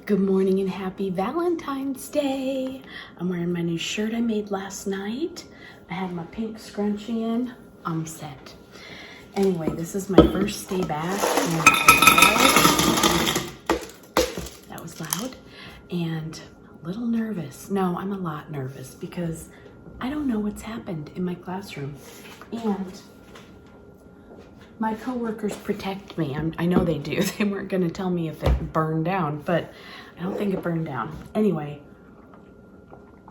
Good morning and happy Valentine's Day. I'm wearing my new shirt I made last night. I have my pink scrunchie in. I'm set. Anyway, this is my first day back and that was loud and a little nervous. No, I'm a lot nervous because I don't know what's happened in my classroom. And my coworkers protect me. I know they do. They weren't going to tell me if it burned down, but I don't think it burned down. Anyway,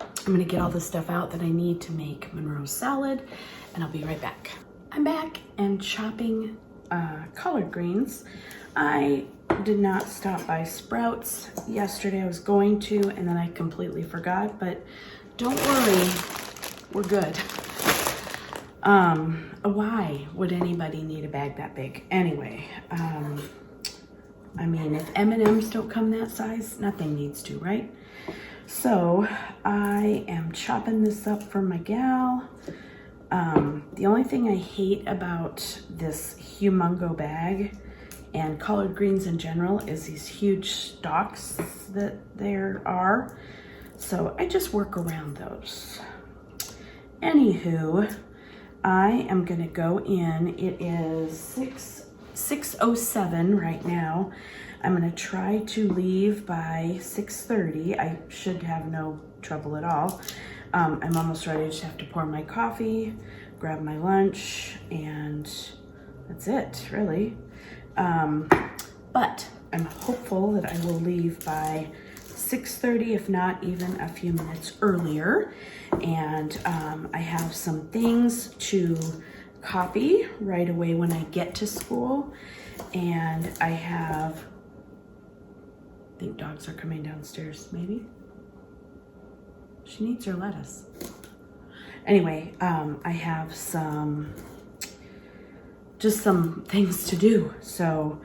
I'm going to get all the stuff out that I need to make Monroe's salad, and I'll be right back. I'm back and chopping collard greens. I did not stop by Sprouts yesterday. I was going to, and then I completely forgot, but don't worry, we're good. Why would anybody need a bag that big? Anyway, I mean, if M&Ms don't come that size, nothing needs to, right? So I am chopping this up for my gal. The only thing I hate about this humongo bag and collard greens in general is these huge stalks that there are. So I just work around those. Anywho, I am gonna go in. It is 6:07 right now. I'm gonna try to leave by 6:30. I should have no trouble at all. I'm almost ready. I just have to pour my coffee, grab my lunch, and that's it, really. But I'm hopeful that I will leave by 6:30, if not even a few minutes earlier. And I have some things to copy right away when I get to school. And I have, I think dogs are coming downstairs, maybe. She needs her lettuce. Anyway, I have just some things to do. So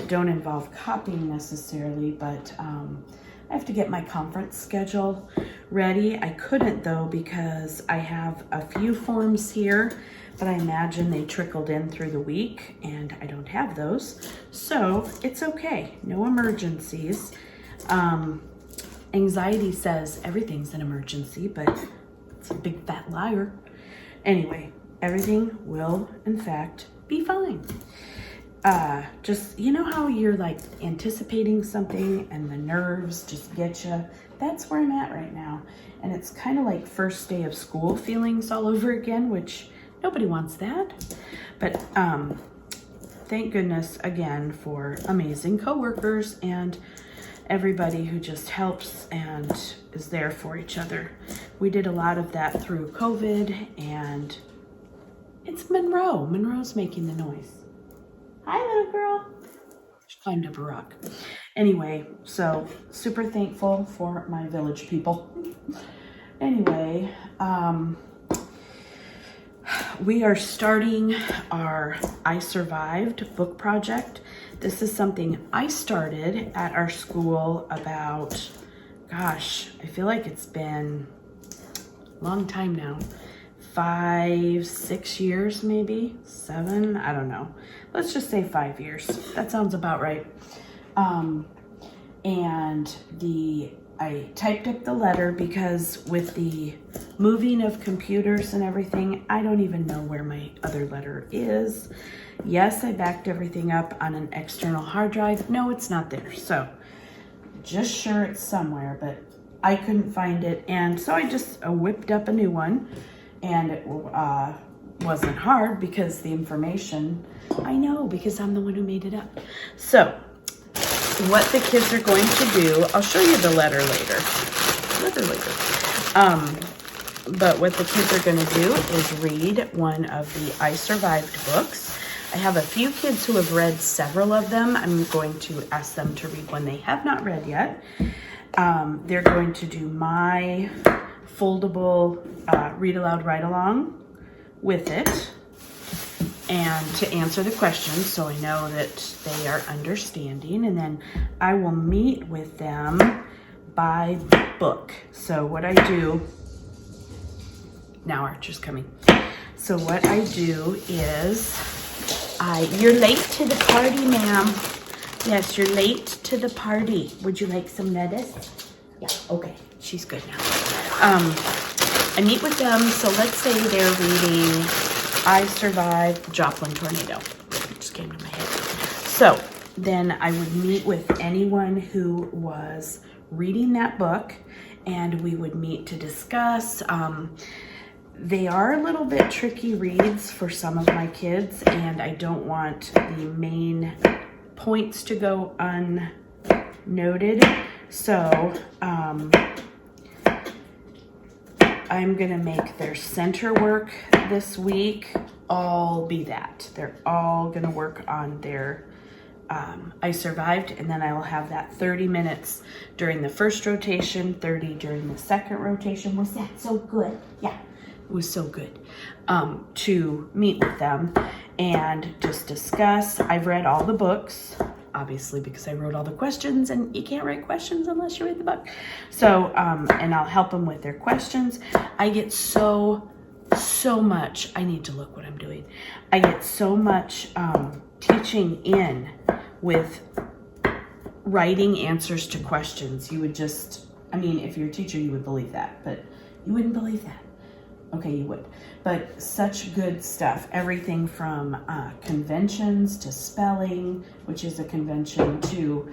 don't involve copying necessarily, but I have to get my conference schedule ready. I couldn't though because I have a few forms here, but I imagine they trickled in through the week and I don't have those. So it's okay, no emergencies. Anxiety says everything's an emergency, but it's a big fat liar. Anyway, everything will in fact be fine. Just, you know how you're like anticipating something and the nerves just get you? That's where I'm at right now. And it's kind of like first day of school feelings all over again, which nobody wants that. But thank goodness again for amazing coworkers and everybody who just helps and is there for each other. We did a lot of that through COVID, and it's Monroe. Monroe's making the noise. Hi, little girl. She climbed up a rock. Anyway, so super thankful for my village people. Anyway, we are starting our I Survived book project. This is something I started at our school about, gosh, I feel like it's been a long time now. 5, 6 years, maybe 7, I don't know. Let's just say 5 years. That sounds about right. And I typed up the letter because with the moving of computers and everything, I don't even know where my other letter is. Yes, I backed everything up on an external hard drive. No, it's not there. So just sure it's somewhere, but I couldn't find it. And so I just whipped up a new one. And it wasn't hard because the information, I know because I'm the one who made it up. So what the kids are going to do, I'll show you the letter later. But what the kids are going to do is read one of the I Survived books. I have a few kids who have read several of them. I'm going to ask them to read one they have not read yet. They're going to do my foldable read aloud write along with it and to answer the questions so I know that they are understanding, and then I will meet with them by book. So what I do now, Archer's coming. So what I do is you're late to the party, ma'am. Yes, you're late to to the party. Would you like some lettuce? Yeah, okay, she's good now. I meet with them, so let's say they're reading I Survived the Joplin Tornado. It just came to my head. So then I would meet with anyone who was reading that book, and we would meet to discuss. They are a little bit tricky reads for some of my kids, and I don't want the main points to go unnoted. So I'm gonna make their center work this week all be that. They're all gonna work on their I Survived, and then I will have that 30 minutes during the first rotation, 30 during the second rotation. Was that so good? Yeah, it was so good to meet with them and just discuss. I've read all the books, obviously, because I wrote all the questions, and you can't write questions unless you read the book. So, and I'll help them with their questions. I get so much, I need to look what I'm doing. I get so much teaching in with writing answers to questions. You would just, I mean, if you're a teacher, you would believe that, but you wouldn't believe that. Okay, you would. But such good stuff. Everything from conventions to spelling, which is a convention, to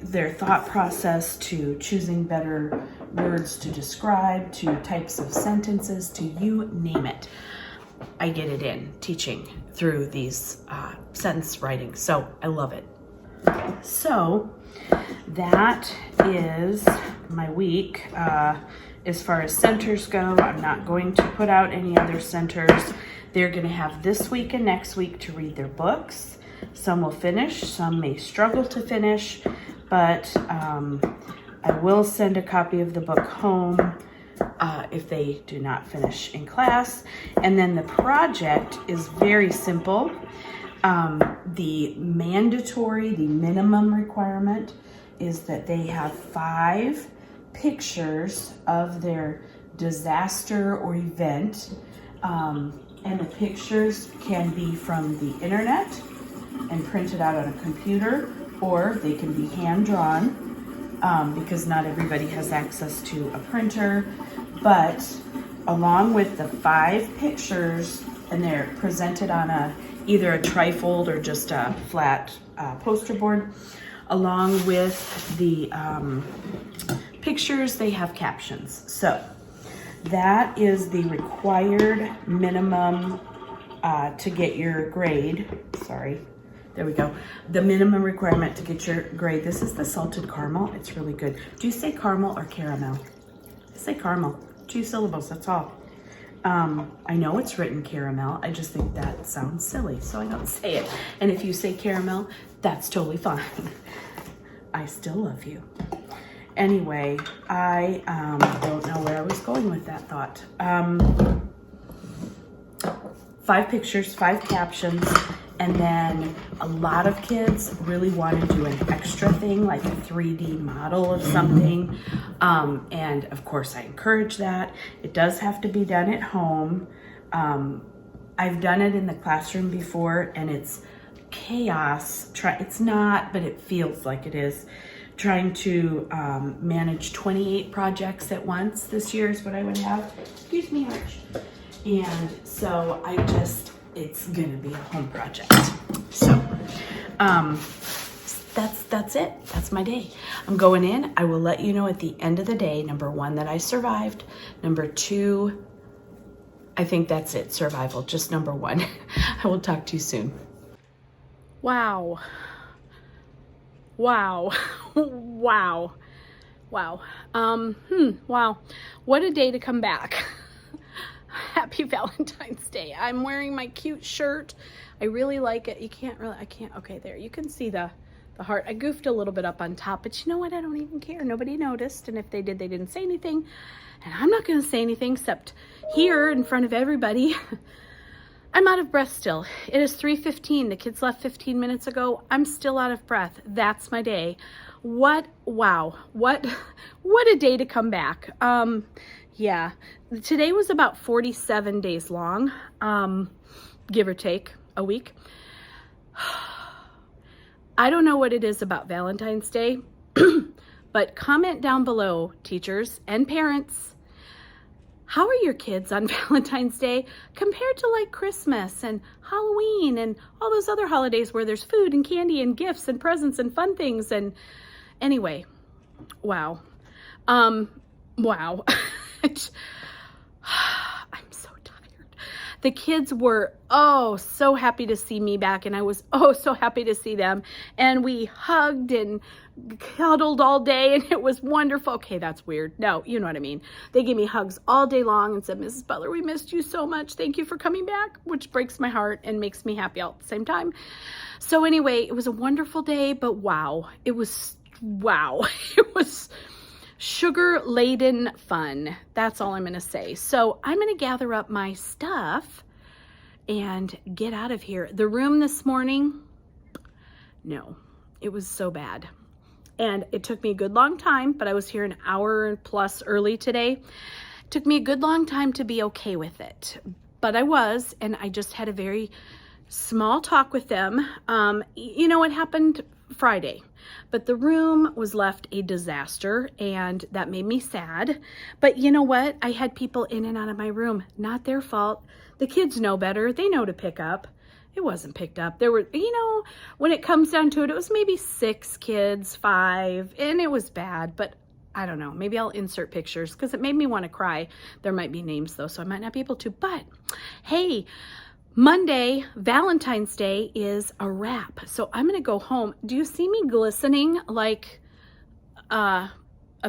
their thought process, to choosing better words to describe, to types of sentences, to you name it. I get it in teaching through these sentence writing. So I love it. So that is my week. As far as centers go, I'm not going to put out any other centers. They're going to have this week and next week to read their books. Some will finish, some may struggle to finish, but I will send a copy of the book home if they do not finish in class. And then the project is very simple. The minimum requirement is that they have 5 pictures of their disaster or event, and the pictures can be from the internet and printed out on a computer, or they can be hand-drawn, because not everybody has access to a printer. But along with the 5 pictures, and they're presented on either a trifold or just a flat poster board, along with the pictures, they have captions. So that is the required minimum to get your grade. Sorry, there we go. The minimum requirement to get your grade. This is the salted caramel. It's really good. Do you say caramel or caramel? I say caramel. 2 syllables, that's all. I know it's written caramel. I just think that sounds silly, so I don't say it. And if you say caramel, that's totally fine. I still love you. Anyway, I don't know where I was going with that thought. 5 pictures, 5 captions, and then a lot of kids really want to do an extra thing, like a 3D model of something. And of course I encourage that. It does have to be done at home. I've done it in the classroom before, and it's chaos. It's not, but it feels like it is. Trying to manage 28 projects at once this year is what I would have. Excuse me, Arch. And so it's gonna be a home project. So that's it. That's my day. I'm going in. I will let you know at the end of the day, number 1, that I survived. Number 2, I think that's it. Survival, just number 1. I will talk to you soon. Wow. Wow. Wow. Wow. Wow. What a day to come back. Happy Valentine's Day. I'm wearing my cute shirt. I really like it. Okay, there. You can see the heart. I goofed a little bit up on top, but you know what? I don't even care. Nobody noticed. And if they did, they didn't say anything. And I'm not going to say anything except here in front of everybody. I'm out of breath still. It is 3:15. The kids left 15 minutes ago. I'm still out of breath. That's my day. Wow. What a day to come back. Yeah. Today was about 47 days long, give or take a week. I don't know what it is about Valentine's Day, but comment down below, teachers and parents. How are your kids on Valentine's Day compared to like Christmas and Halloween and all those other holidays where there's food and candy and gifts and presents and fun things? And anyway, wow. Wow. I'm so tired. The kids were, oh, so happy to see me back, and I was, oh, so happy to see them. And we hugged and cuddled all day, and it was wonderful. Okay, that's weird. No, you know what I mean. They gave me hugs all day long and said, Mrs. Butler, we missed you so much. Thank you for coming back, which breaks my heart and makes me happy all at the same time. So anyway, it was a wonderful day, but wow. It was, wow. It was sugar-laden fun. That's all I'm going to say. So I'm going to gather up my stuff and get out of here. The room this morning, no, it was so bad. And it took me a good long time, but I was here an hour plus early today. It took me a good long time to be okay with it. But I was, and I just had a very small talk with them. You know what happened Friday? But the room was left a disaster, and that made me sad. But you know what? I had people in and out of my room. Not their fault. The kids know better. They know to pick up. It wasn't picked up. There were, you know, when it comes down to it, it was maybe 6 kids, 5, and it was bad. But I don't know. Maybe I'll insert pictures because it made me want to cry. There might be names, though, so I might not be able to. But hey, Monday, Valentine's Day, is a wrap. So I'm going to go home. Do you see me glistening like a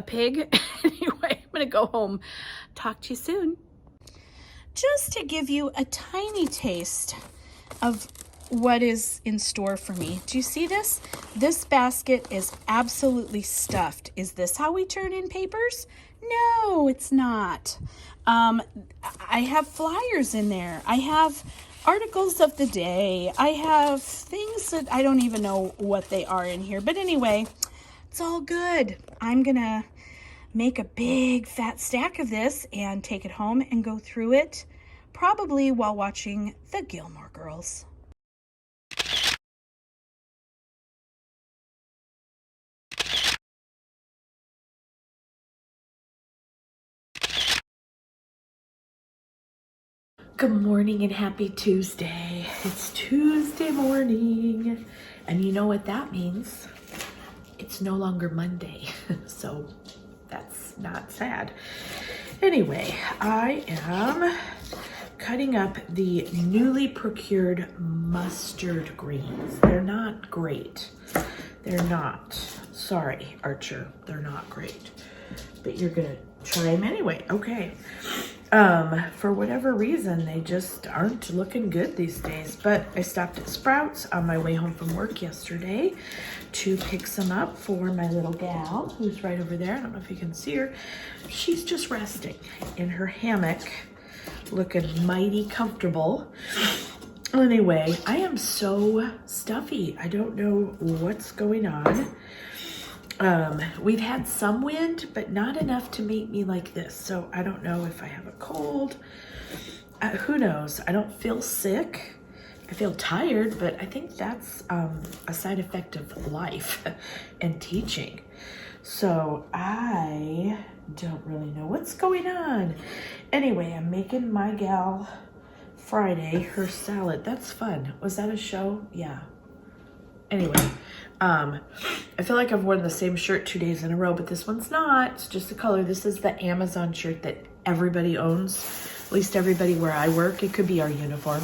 pig? Anyway, I'm going to go home. Talk to you soon. Just to give you a tiny taste of what is in store for me. Do you see this? This basket is absolutely stuffed. Is this how we turn in papers? No, it's not. I have flyers in there. I have articles of the day. I have things that I don't even know what they are in here. But anyway, it's all good. I'm gonna make a big fat stack of this and take it home and go through it, probably while watching the Gilmore Girls. Good morning and happy Tuesday. It's Tuesday morning, and you know what that means? It's no longer Monday, so that's not sad. Anyway, I am cutting up the newly procured mustard greens. They're not great. They're not. Sorry, Archer. They're not great. But you're gonna try them anyway. Okay. For whatever reason, they just aren't looking good these days. But I stopped at Sprouts on my way home from work yesterday to pick some up for my little gal who's right over there. I don't know if you can see her. She's just resting in her hammock, looking mighty comfortable. Anyway, I am so stuffy. I don't know what's going on. We've had some wind, but not enough to make me like this. So I don't know if I have a cold. Who knows? I don't feel sick. I feel tired, but I think that's a side effect of life and teaching. So I don't really know what's going on. Anyway, I'm making my gal Friday her salad. That's fun. Was that a show? Yeah. Anyway, I feel like I've worn the same shirt 2 days in a row, but this one's not. It's just the color. This is the Amazon shirt that everybody owns, at least everybody where I work. It could be our uniform.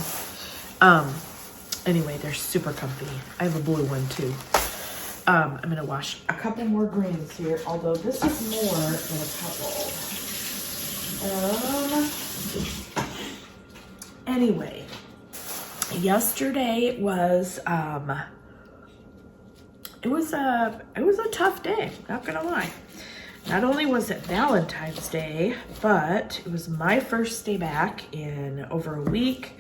Anyway, they're super comfy. I have a blue one too. I'm gonna wash a couple more greens here, although this is more than a couple. Anyway, yesterday was it was a tough day, not gonna lie. Not only was it Valentine's Day, but it was my first day back in over a week.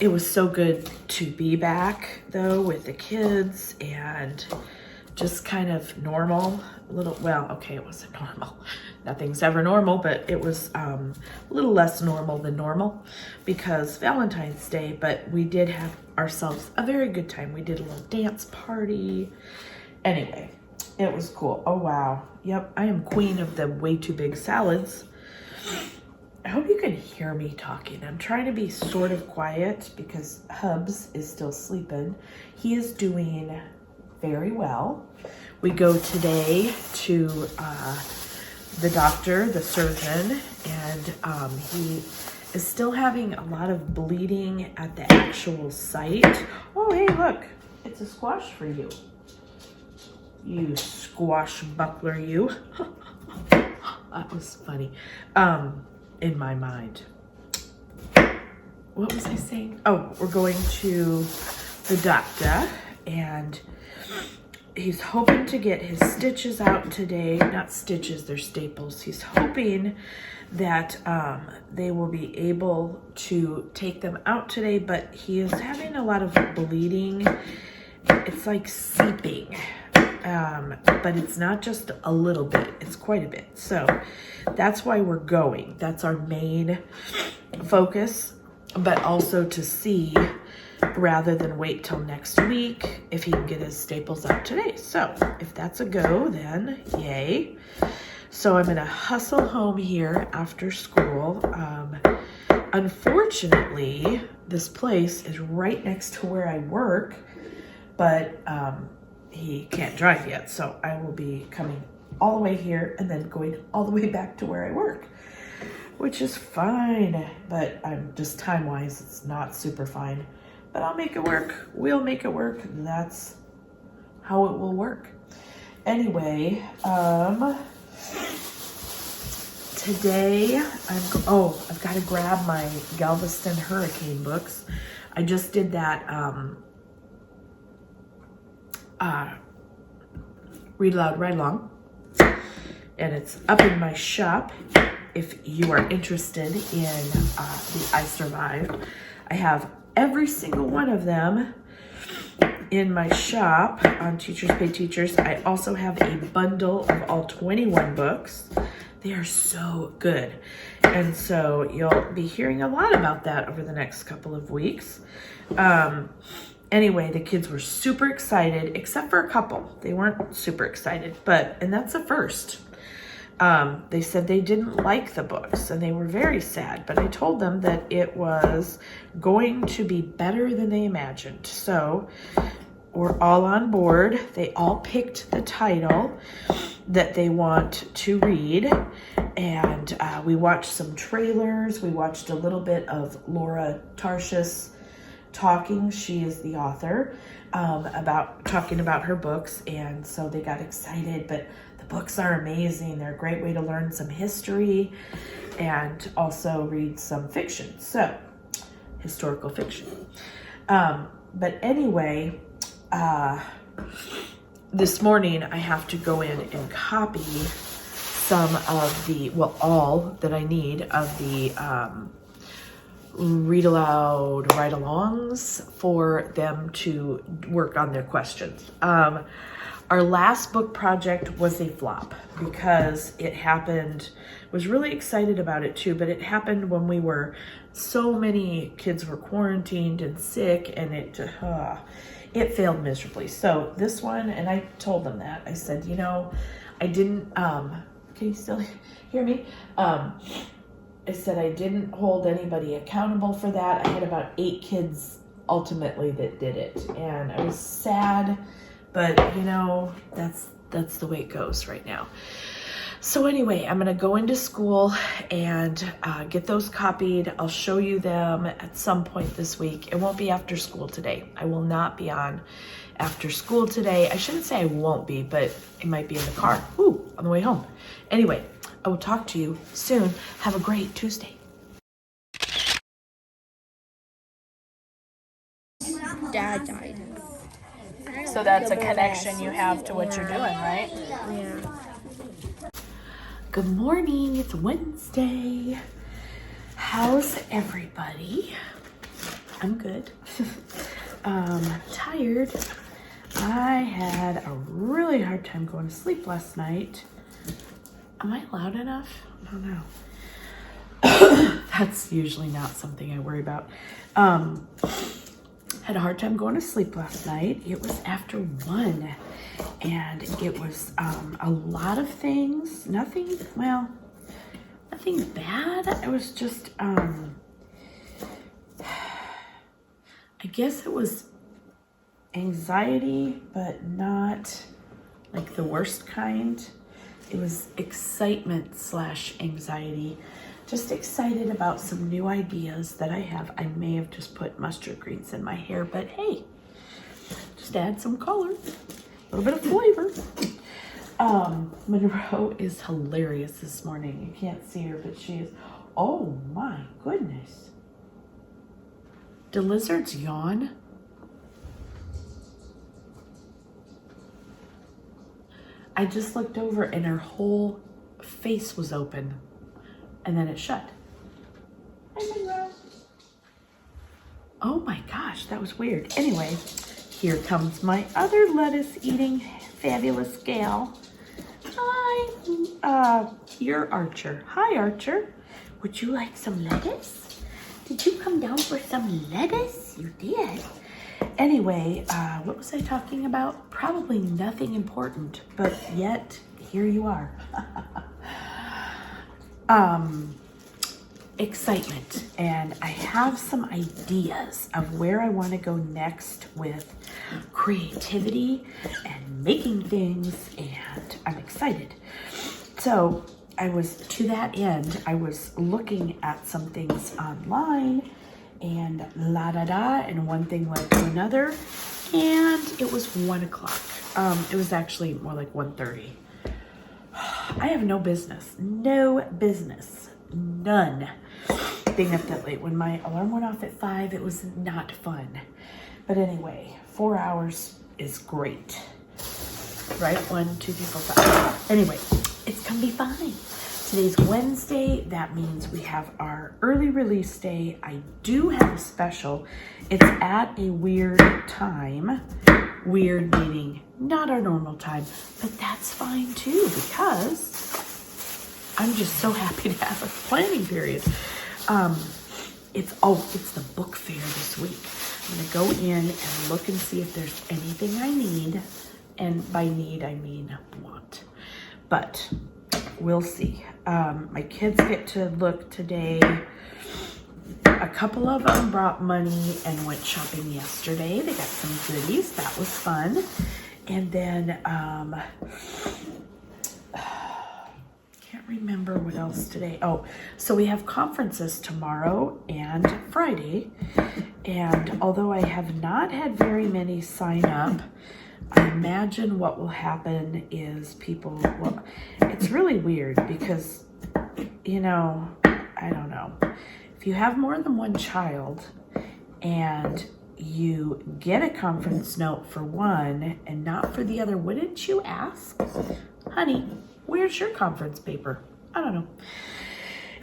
It was so good to be back though with the kids and just kind of normal, well, okay, it wasn't normal. nothing's ever normal, but it was a little less normal than normal because Valentine's Day, but we did have ourselves a very good time. We did a little dance party. Anyway, it was cool. Oh, wow. Yep, I am queen of the way too big salads. I hope you can hear me talking. I'm trying to be sort of quiet because Hubs is still sleeping. He is doing very well. We go today to the doctor, the surgeon, and he is still having a lot of bleeding at the actual site. Oh, hey, look, it's a squash for you. You squashbuckler, you. That was funny. In my mind. What was I saying? Oh, we're going to the doctor, and he's hoping to get his stitches out today. Not stitches, they're staples. He's hoping that they will be able to take them out today, but he is having a lot of bleeding. It's like seeping, but it's not just a little bit, it's quite a bit. So that's why we're going. That's our main focus, but also to see, rather than wait till next week, if he can get his staples out today. So if that's a go, then yay. So I'm gonna hustle home here after school. Unfortunately, this place is right next to where I work, but he can't drive yet. So I will be coming all the way here and then going all the way back to where I work, which is fine, but I'm just time-wise, it's not super fine. But I'll make it work. We'll make it work. That's how it will work. Anyway, today I've got to grab my Galveston Hurricane books. I just did that read aloud, write along, and it's up in my shop. If you are interested in the I Survived, I have every single one of them in my shop on Teachers Pay Teachers. I also have a bundle of all 21 books. They are so good. And so you'll be hearing a lot about that over the next couple of weeks. Anyway, the kids were super excited, except for a couple. They weren't super excited, and that's a first. They said they didn't like the books and they were very sad, but I told them that it was going to be better than they imagined. So we're all on board. They all picked the title that they want to read, and we watched some trailers. We watched a little bit of Laura Tarshis talking. She is the author, about talking about her books, and so they got excited. But the books are amazing. They're a great way to learn some history and also read some fiction. So, historical fiction. But anyway, this morning I have to go in and copy some of the, all that I need of the read aloud ride-alongs for them to work on their questions. Our last book project was a flop because it happened, was really excited about it too, but it happened when we were, so many kids were quarantined and sick, and it failed miserably. So this one, and I told them that, I said, I didn't, can you still hear me? I said I didn't hold anybody accountable for that. I had about 8 kids ultimately that did it, and I was sad, but that's the way it goes right now. So anyway, I'm gonna go into school and get those copied. I'll show you them at some point this week. It won't be after school today. I will not be on after school today. I shouldn't say I won't be, but it might be in the car. On the way home. Anyway, I will talk to you soon. Have a great Tuesday. Dad died. So that's a connection you have to what you're doing, right? Yeah. Good morning, it's Wednesday. How's everybody? I'm good. Tired. I had a really hard time going to sleep last night. Am I loud enough? I don't know. That's usually not something I worry about. Had a hard time going to sleep last night. It was after 1, and it was a lot of things. Nothing bad. It was just, I guess it was anxiety, but not like the worst kind. It was excitement / anxiety. Just excited about some new ideas that I have. I may have just put mustard greens in my hair, but hey, just add some color, a little bit of flavor. Monroe is hilarious this morning. You can't see her, but she is. Oh my goodness. Do lizards yawn? I just looked over and her whole face was open and then it shut. Hi, Monroe. Oh my gosh, that was weird. Anyway, here comes my other lettuce eating fabulous gal. Hi, you're Archer. Hi, Archer. Would you like some lettuce? Did you come down for some lettuce? You did. Anyway, what was I talking about? Probably nothing important, but yet here you are. Excitement, and I have some ideas of where I want to go next with creativity and making things, and I'm excited. So to that end, I was looking at some things online, and and one thing led to another, and it was 1 o'clock. It was actually more like 1:30. I have no business, none, being up that late. When my alarm went off at 5, it was not fun. But anyway, 4 hours is great, right? 1, 2, 3, 4, 5. Anyway, it's gonna be fine. Today's Wednesday. That means we have our early release day. I do have a special. It's at a weird time. Weird meaning not our normal time, but that's fine too, because I'm just so happy to have a planning period. It's the book fair this week. I'm gonna go in and look and see if there's anything I need. And by need, I mean want. But we'll see. My kids get to look today. A couple of them brought money and went shopping yesterday. They got some goodies. That was fun. And then, can't remember what else today. Oh, so we have conferences tomorrow and Friday. And although I have not had very many sign up, I imagine what will happen is it's really weird because, I don't know. If you have more than one child and you get a conference note for one and not for the other, wouldn't you ask, honey, where's your conference paper? I don't know.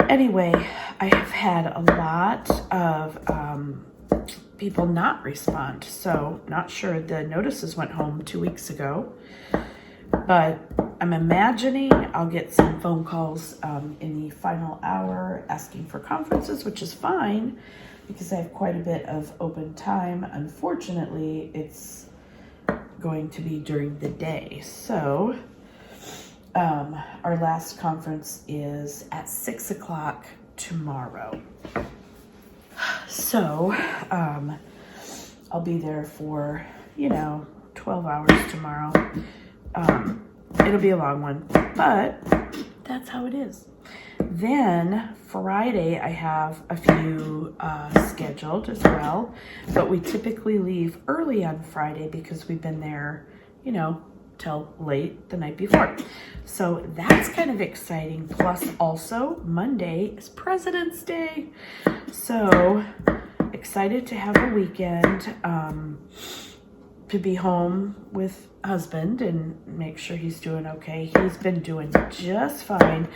Anyway, I have had a lot of people not respond, so not sure. The notices went home 2 weeks ago, but I'm imagining I'll get some phone calls in the final hour asking for conferences, which is fine because I have quite a bit of open time. Unfortunately, it's going to be during the day. So our last conference is at 6 o'clock tomorrow. So I'll be there for, 12 hours tomorrow. It'll be a long one, but that's how it is. Then Friday, I have a few scheduled as well, but we typically leave early on Friday because we've been there, till late the night before. So that's kind of exciting. Plus also Monday is President's Day. So excited to have a weekend, to be home with husband and make sure he's doing okay. He's been doing just fine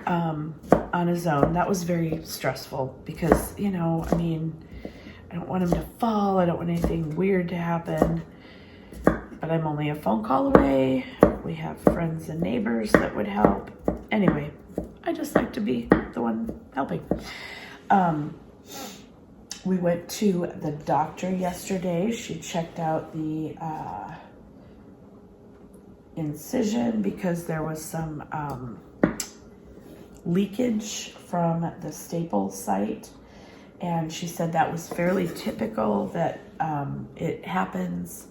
on his own. That was very stressful because, I don't want him to fall. I don't want anything weird to happen. But I'm only a phone call away. We have friends and neighbors that would help. anyway, I just like to be the one helping. We went to the doctor yesterday. She checked out the incision because there was some leakage from the staple site. And she said that was fairly typical, that it happens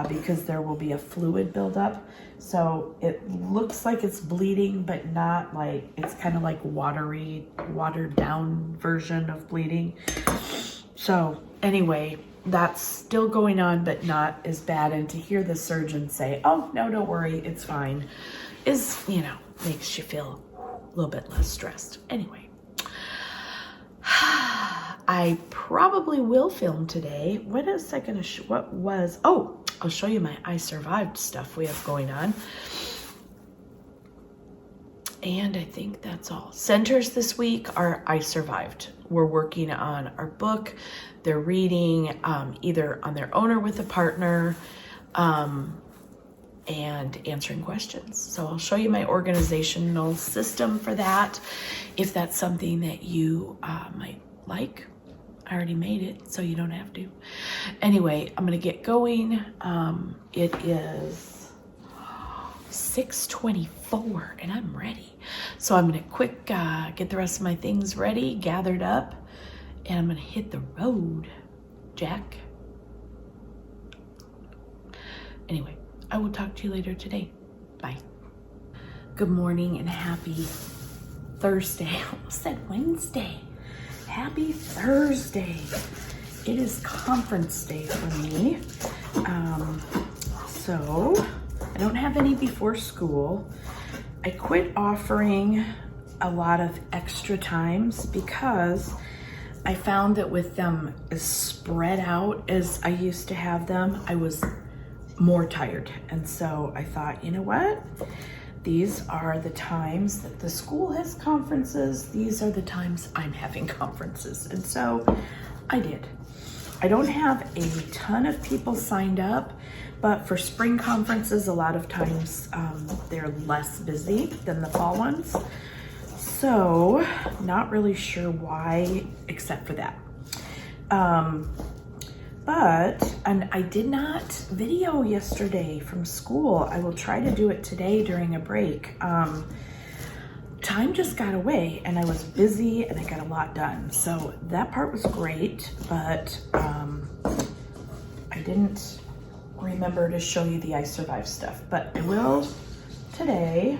because there will be a fluid buildup. So it looks like it's bleeding, but not like, it's kind of like watered down version of bleeding. So anyway, that's still going on, but not as bad. And to hear the surgeon say, oh, no, don't worry, it's fine, is, you know, makes you feel a little bit less stressed. Anyway. I probably will film today. What is I gonna oh, I'll show you my I Survived stuff we have going on. And I think that's all. Centers this week are I Survived. We're working on our book. They're reading either on their own or with a partner, and answering questions. So I'll show you my organizational system for that, if that's something that you might like. I already made it, so you don't have to. Anyway, I'm gonna get going. It is 6:24 and I'm ready. So I'm gonna quick get the rest of my things ready, gathered up, and I'm gonna hit the road, Jack. Anyway, I will talk to you later today. Bye. Good morning and happy Thursday. I almost said Wednesday. Happy Thursday. It is conference day for me. So I don't have any before school. I quit offering a lot of extra times because I found that with them as spread out as I used to have them, I was more tired. And so I thought, you know what? These are the times that the school has conferences. These are the times I'm having conferences. And so I did. I don't have a ton of people signed up, but for spring conferences, a lot of times they're less busy than the fall ones. So not really sure why, except for that. And I did not video yesterday from school. I will try to do it today during a break. Time just got away and I was busy and I got a lot done. So that part was great, but I didn't remember to show you the I Survived stuff, but I will today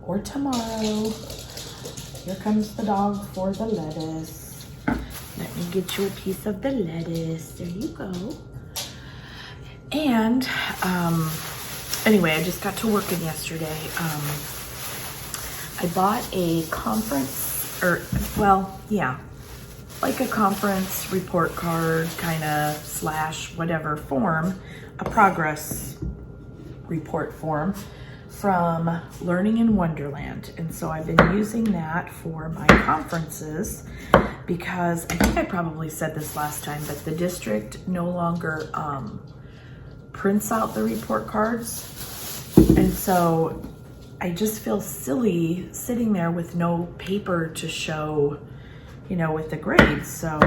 or tomorrow. Here comes the dog for the lettuce. Let me get you a piece of the lettuce. There you go. And anyway, I just got to working yesterday. I bought a conference, like a conference report card kind of / whatever form, a progress report form from Learning in Wonderland. And so I've been using that for my conferences because I think I probably said this last time, but the district no longer prints out the report cards. And so I just feel silly sitting there with no paper to show, you know, with the grades. So,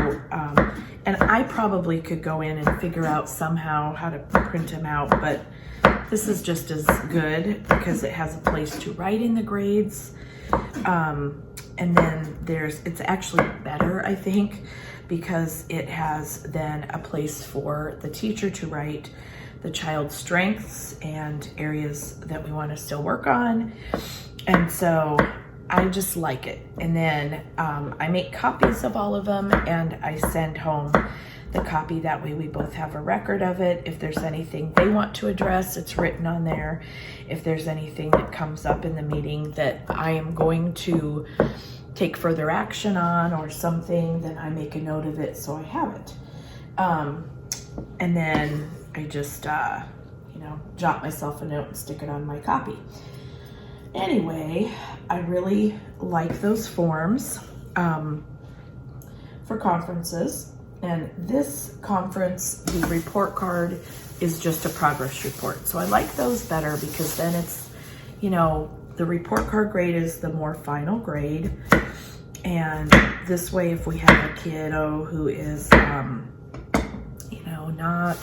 and I probably could go in and figure out somehow how to print them out, but this is just as good because it has a place to write in the grades. And then it's actually better, I think, because it has then a place for the teacher to write the child's strengths and areas that we want to still work on. And so I just like it. And then I make copies of all of them and I send home the copy. That way we both have a record of it. If there's anything they want to address, it's written on there. If there's anything that comes up in the meeting that I am going to take further action on or something, then I make a note of it so I have it. And then I just, jot myself a note and stick it on my copy. Anyway, I really like those forms for conferences. And this conference, the report card is just a progress report. So I like those better because then it's, the report card grade is the more final grade. And this way, if we have a kiddo who is, you know, not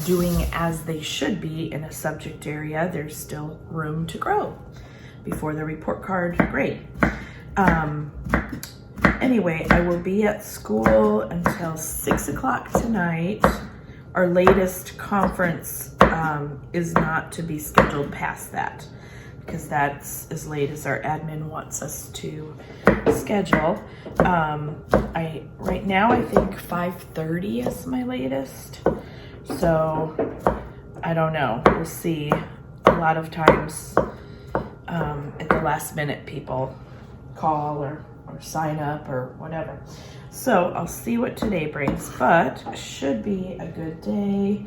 doing as they should be in a subject area, there's still room to grow before the report card grade. Anyway, I will be at school until 6 o'clock tonight. Our latest conference is not to be scheduled past that, because that's as late as our admin wants us to schedule. Right now I think 5:30 is my latest. So I don't know. We'll see. A lot of times at the last minute people call or sign up or whatever. So I'll see what today brings, but should be a good day.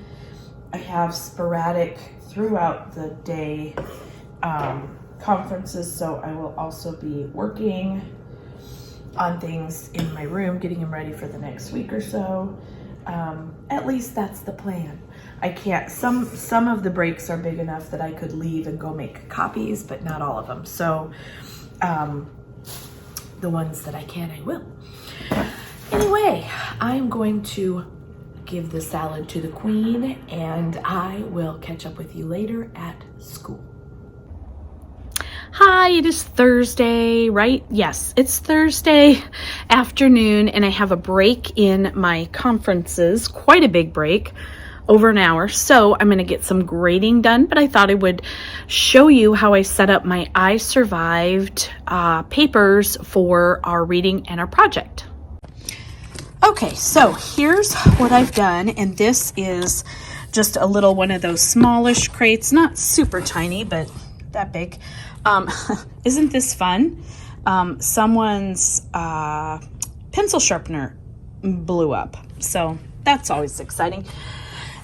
I have sporadic throughout the day conferences, so I will also be working on things in my room, getting them ready for the next week or so. At least that's the plan. I can't, some of the breaks are big enough that I could leave and go make copies, but not all of them. So the ones that I can, I will. Anyway, I'm going to give the salad to the queen, and I will catch up with you later at school. Hi, it is Thursday, right? Yes, it's Thursday afternoon, and I have a break in my conferences, quite a big break, over an hour. So I'm going to get some grading done, but I thought I would show you how I set up my I Survived papers for our reading and our project. Okay, so here's what I've done, and this is just a little one of those smallish crates, not super tiny, but that big. Isn't this fun? Someone's pencil sharpener blew up, so that's always exciting.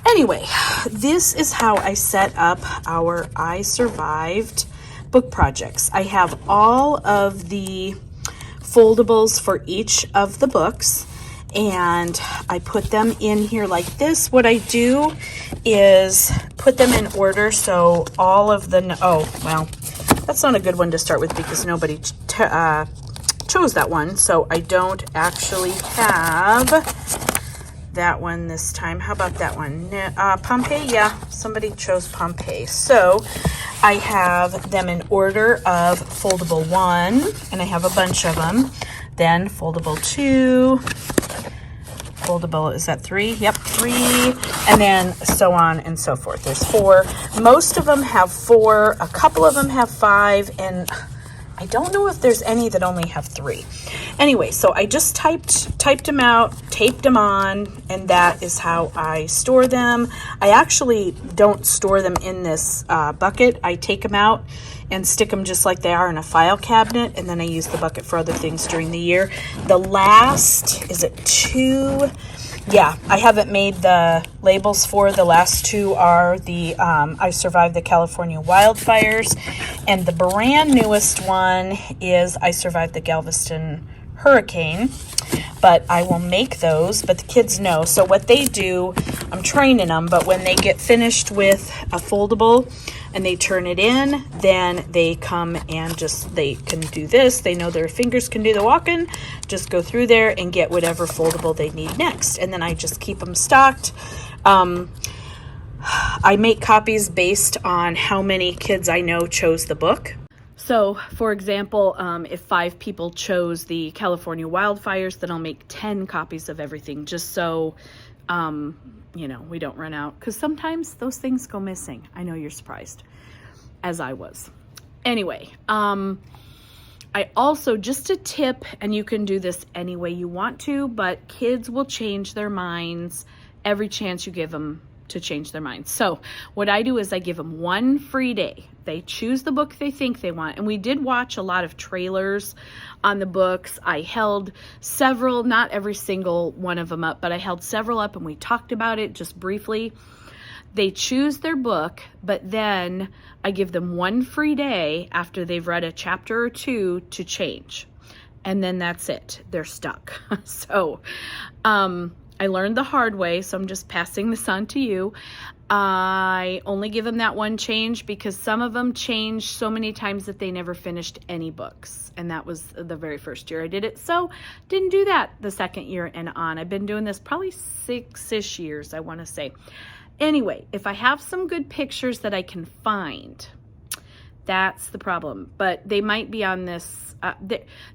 Anyway, this is how I set up our I Survived book projects. I have all of the foldables for each of the books, and I put them in here like this. What I do is put them in order, so all of the, oh, well, that's not a good one to start with because nobody chose that one, so I don't actually have that one this time. How about that one? Pompeii? Yeah, somebody chose Pompeii. So I have them in order of foldable 1, and I have a bunch of them. Then foldable 2, foldable, is that 3? Yep, 3, and then so on and so forth. There's 4. Most of them have 4, a couple of them have 5, and I don't know if there's any that only have 3. Anyway, so I just typed them out, taped them on, and that is how I store them. I actually don't store them in this bucket. I take them out and stick them just like they are in a file cabinet, and then I use the bucket for other things during the year. The last, is it 2? Yeah, I haven't made the labels for. The last 2 are the I Survived the California Wildfires, and the brand newest one is I Survived the Galveston Hurricane. But I will make those, but the kids know. So what they do, I'm training them, but when they get finished with a foldable and they turn it in, then they come and they can do this. They know their fingers can do the walking. Just go through there and get whatever foldable they need next. And then I just keep them stocked. I make copies based on how many kids I know chose the book. So, for example, if 5 people chose the California wildfires, then I'll make 10 copies of everything, just so, you know, we don't run out. Because sometimes those things go missing. I know you're surprised, as I was. Anyway, I also, just a tip, and you can do this any way you want to, but kids will change their minds every chance you give them to change their minds. So what I do is I give them 1 free day. They choose the book they think they want. And we did watch a lot of trailers on the books. I held several, not every single one of them up, but I held several up and we talked about it just briefly. They choose their book, but then I give them 1 free day after they've read a chapter or 2 to change. And then that's it. They're stuck. So, I learned the hard way, so I'm just passing this on to you. I only give them that one change because some of them changed so many times that they never finished any books. And that was the very first year I did it. So didn't do that the second year and on. I've been doing this probably 6-ish years, I want to say. Anyway, if I have some good pictures that I can find, that's the problem. But they might be on this,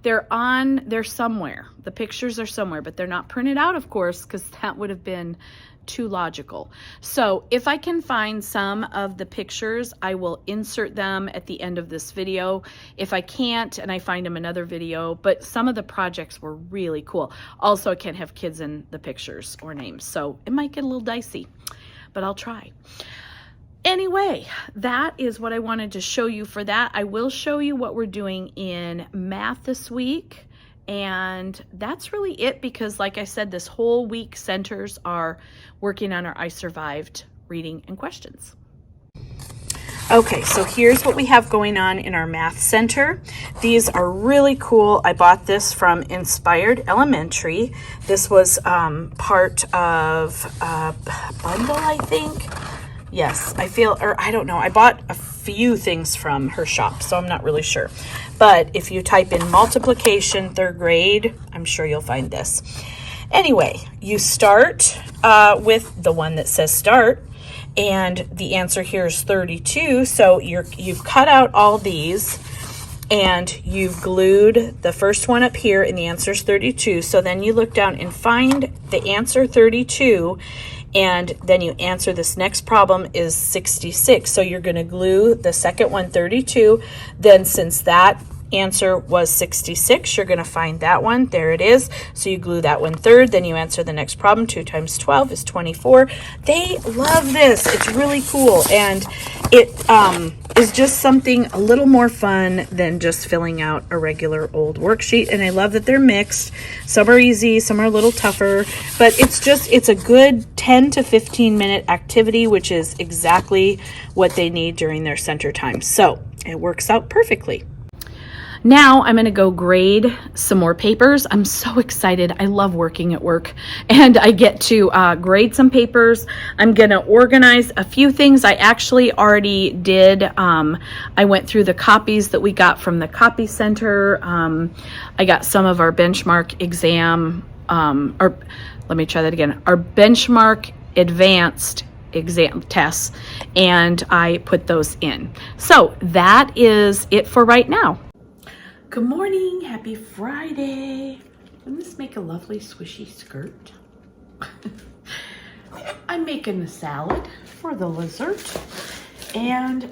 they're somewhere. The pictures are somewhere, but they're not printed out, of course, because that would have been too logical. So if I can find some of the pictures, I will insert them at the end of this video. If I can't and I find them another video, but some of the projects were really cool. Also, I can't have kids in the pictures or names, so it might get a little dicey, but I'll try. Anyway, that is what I wanted to show you for that. I will show you what we're doing in math this week. And that's really it because, like I said, this whole week centers are working on our I Survived reading and questions. Okay, so here's what we have going on in our math center. These are really cool. I bought this from Inspired Elementary. This was part of a bundle, I think. Yes, I don't know. I bought a few things from her shop, so I'm not really sure. But if you type in multiplication, 3rd grade, I'm sure you'll find this. Anyway, you start with the one that says start, and the answer here is 32. So you've cut out all these, and you've glued the first one up here, and the answer is 32. So then you look down and find the answer 32, and then you answer this next problem is 66. So you're going to glue the second one 32. Then since that answer was 66, you're going to find that one. There it is. So you glue that one third. Then you answer the next problem. 2 times 12 is 24. They love this. It's really cool. And it is just something a little more fun than just filling out a regular old worksheet. And I love that they're mixed. Some are easy, some are a little tougher, but it's a good 10 to 15 minute activity, which is exactly what they need during their center time. So it works out perfectly. Now I'm going to go grade some more papers. I'm so excited. I love working at work and I get to grade some papers. I'm going to organize a few things I actually already did. I went through the copies that we got from the copy center. I got some of our benchmark exam, or let me try that again, our benchmark advanced exam tests, and I put those in. So that is it for right now. Good morning, happy Friday. Doesn't this make a lovely swishy skirt? I'm making a salad for the lizard, and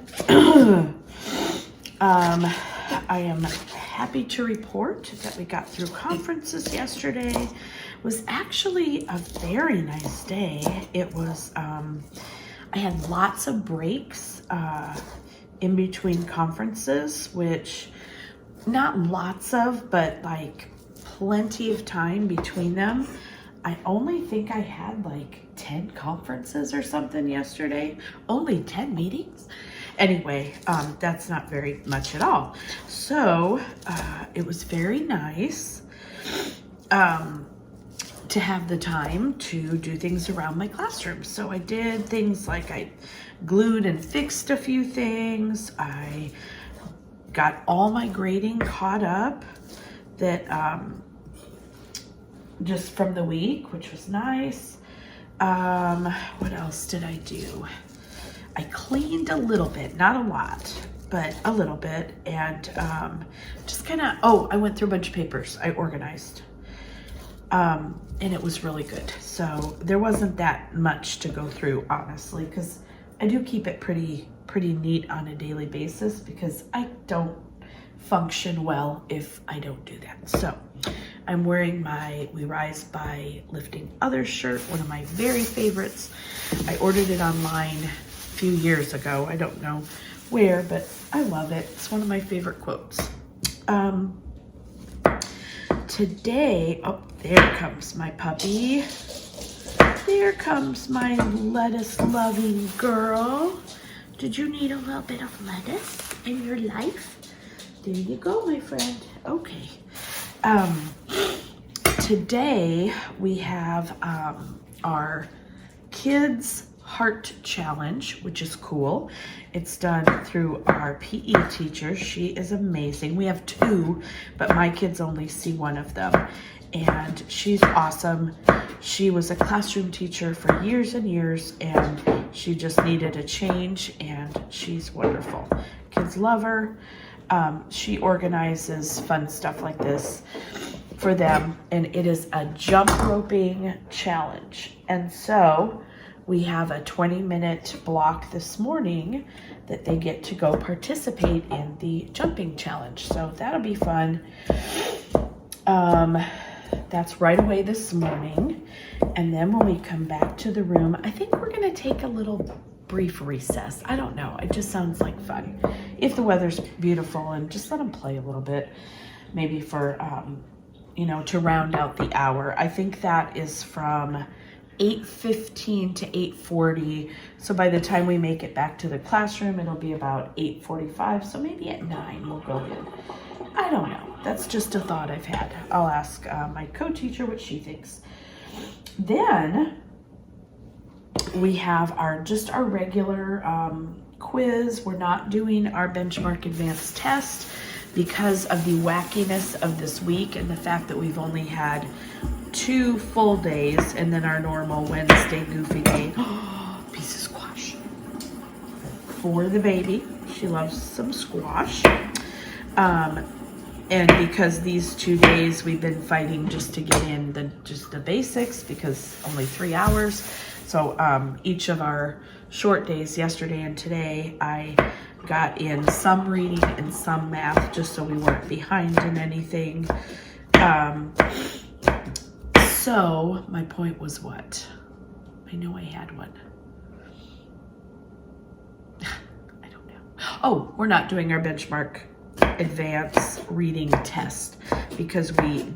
I am happy to report that we got through conferences yesterday. It was actually a very nice day. It was, I had lots of breaks in between conferences, which not lots of, but like plenty of time between them. I only think I had like 10 conferences or something yesterday, only 10 meetings. Anyway, that's not very much at all. So it was very nice to have the time to do things around my classroom. So I did things like I glued and fixed a few things. I got all my grading caught up that just from the week, which was nice. What else did I do? I cleaned a little bit, not a lot, but a little bit, and just kind of, I went through a bunch of papers. I organized, and it was really good. So there wasn't that much to go through, honestly, because I do keep it pretty neat on a daily basis because I don't function well if I don't do that. So I'm wearing my We Rise by Lifting Others shirt, one of my very favorites. I ordered it online a few years ago. I don't know where, but I love it. It's one of my favorite quotes. Today, there comes my puppy. There comes my lettuce-loving girl. Did you need a little bit of lettuce in your life? There you go, my friend. Okay. today we have our Kids Heart Challenge, which is cool. It's done through our PE teacher. She is amazing. We have 2, but my kids only see one of them. And she's awesome. She was a classroom teacher for years and years, and she just needed a change, and she's wonderful. Kids love her. She organizes fun stuff like this for them, and it is a jump roping challenge. And so we have a 20-minute block this morning that they get to go participate in the jumping challenge. So that'll be fun. That's right away this morning. And then when we come back to the room, I think we're gonna take a little brief recess. I don't know, it just sounds like fun. If the weather's beautiful, and just let them play a little bit, maybe for, you know, to round out the hour. I think that is from 8:15 to 8:40. So by the time we make it back to the classroom, it'll be about 8:45. So maybe at 9 we'll go in. I don't know. That's just a thought I've had. I'll ask my co-teacher what she thinks. Then we have our regular quiz. We're not doing our benchmark advanced test because of the wackiness of this week and the fact that we've only had 2 full days and then our normal Wednesday goofy day. Piece of squash for the baby. She loves some squash. And because these 2 days we've been fighting just to get in just the basics, because only 3 hours. So each of our short days, yesterday and today, I got in some reading and some math just so we weren't behind in anything. So my point was what? I know I had one. I don't know. Oh, we're not doing our benchmark advanced reading test because we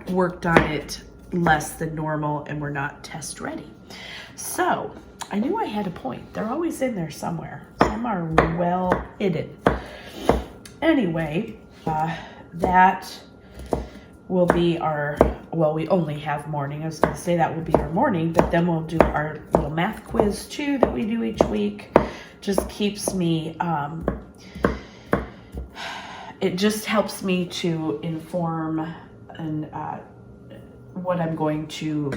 worked on it less than normal and we're not test ready. So I knew I had a point. They're always in there somewhere. Some are well hidden. Anyway, that will be our, well, we only have morning. I was going to say that will be our morning, but then we'll do our little math quiz too that we do each week. Just keeps me, it just helps me to inform and what I'm going to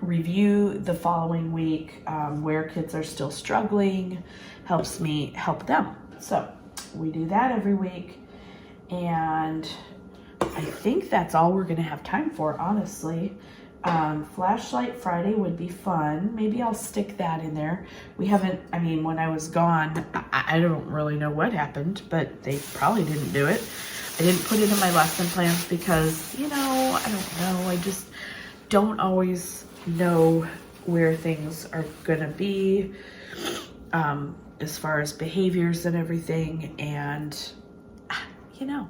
review the following week, where kids are still struggling, helps me help them. So we do that every week. And I think that's all we're gonna have time for, honestly. Flashlight Friday would be fun. Maybe I'll stick that in there. We haven't, I mean, when I was gone, I don't really know what happened, but they probably didn't do it. I didn't put it in my lesson plans because, you know, I don't know. I just don't always know where things are gonna be, as far as behaviors and everything. And, you know.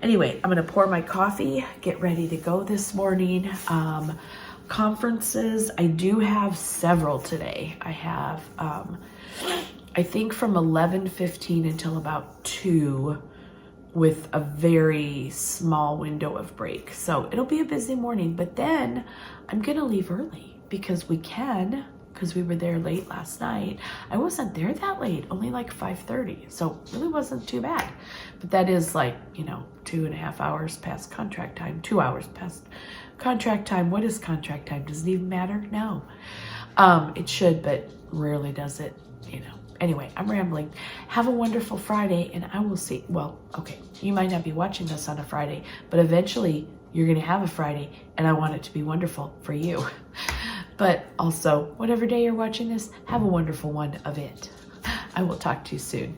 Anyway, I'm gonna pour my coffee, get ready to go this morning. Conferences, I do have several today. I have, I think from 11:15 until about 2 with a very small window of break. So it'll be a busy morning, but then I'm gonna leave early because we can, because we were there late last night. I wasn't there that late, only like 5:30. So it really wasn't too bad. But that is like, you know, 2.5 hours past contract time, 2 hours past contract time. What is contract time? Does it even matter? No. It should, but rarely does it, you know. Anyway, I'm rambling. Have a wonderful Friday, and I will see. Well, okay, you might not be watching this on a Friday, but eventually you're going to have a Friday, and I want it to be wonderful for you. But also, whatever day you're watching this, have a wonderful one of it. I will talk to you soon.